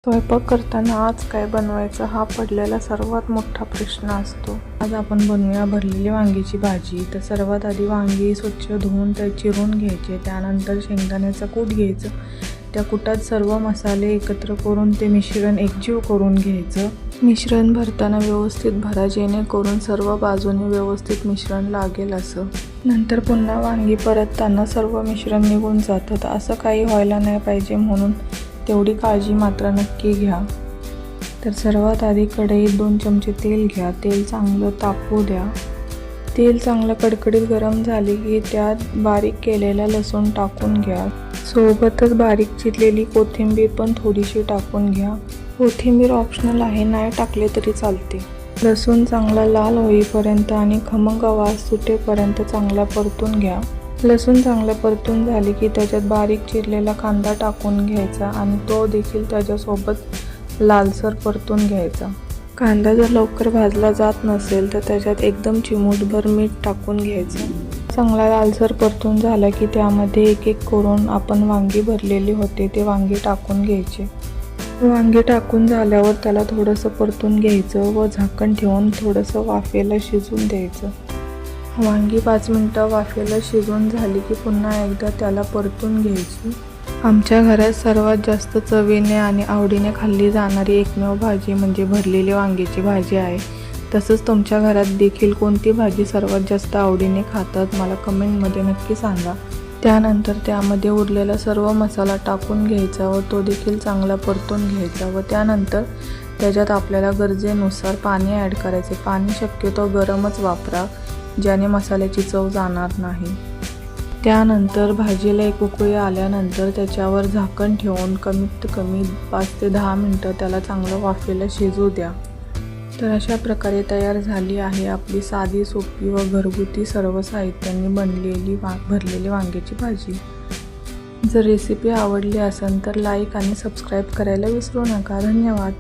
स्वयंपाक करताना आज काय बनवायचं हा पडलेला सर्वात मोठा प्रश्न असतो। आज आपण बनवूया भरलेली वांग्याची भाजी। तर सर्वात आधी वांगी स्वच्छ धुवून ते चिरून घ्यायचे, त्यानंतर शेंगदाण्याचा कूट घ्यायचं, त्या कुटात सर्व मसाले एकत्र करून ते मिश्रण एकजीव करून घ्यायचं। मिश्रण भरताना व्यवस्थित भरा, जेणेकरून सर्व बाजूने व्यवस्थित मिश्रण लागेल असं। नंतर पुन्हा वांगी परतताना सर्व मिश्रण निघून जातात, असं काही व्हायला नाही पाहिजे, म्हणून तेवढी काळजी मात्र नक्की घ्या। तर सर्वात आधी कढईत 2 चमचे तेल घ्या, तेल चांगलं तापू द्या। तेल चांगलं कडकडीत गरम झाले की त्यात बारीक केलेला लसूण टाकून घ्या, सोबतच बारीक चिरलेली कोथिंबीर पण थोडीशी टाकून घ्या। कोथिंबीर ऑप्शनल आहे, नाही टाकले तरी चालते। लसूण चांगला लाल होईपर्यंत आणि खमंग वास सुटेपर्यंत चांगला परतून घ्या। लसूण चांगलं परतून झाले की त्याच्यात बारीक चिरलेला कांदा टाकून घ्यायचा आणि तो देखील त्याच्यासोबत लालसर परतून घ्यायचा। कांदा जर लवकर भाजला जात नसेल तर त्याच्यात एकदम चिमूटभर मीठ टाकून घ्यायचं। चांगला लालसर परतून झाला की त्यामध्ये एक एक करून आपण वांगी भरलेली होते ते वांगी टाकून घ्यायचे। वांगी टाकून झाल्यावर त्याला थोडंसं परतून घ्यायचं व झाकण ठेवून थोडंसं वाफेला शिजून द्यायचं। वांगी 5 मिनिटं वाफेला शिजून झाली की पुन्हा एकदा त्याला परतून घ्यायची। आमच्या घरात सर्वात जास्त चवीने आणि आवडीने खाल्ली जाणारी एकमेव भाजी म्हणजे भरलेली वांग्याची भाजी आहे। तसंच तुमच्या घरात देखील कोणती भाजी सर्वात जास्त आवडीने खातात मला कमेंटमध्ये नक्की सांगा। त्यानंतर त्यामध्ये उरलेला सर्व मसाला टाकून घ्यायचा व तो देखील चांगला परतून घ्यायचा व त्यानंतर त्याच्यात आपल्याला गरजेनुसार पाणी ॲड करायचे। पाणी शक्यतो गरमच वापरा, ज्याने मसाल्याची चव जाणार नाही। त्यानंतर भाजीला एक उकळी आल्यानंतर त्याच्यावर झाकण ठेवून कमीत कमी 5 ते 10 मिनिटं त्याला चांगलं वाफेला शिजू द्या। तर अशा प्रकारे तयार झाली आहे आपली साधी सोपी व घरगुती सर्व साहित्यांनी बनलेली भरलेली वांग्याची भाजी। जर रेसिपी आवडली असेल तर लाईक आणि सबस्क्राईब करायला विसरू नका। धन्यवाद।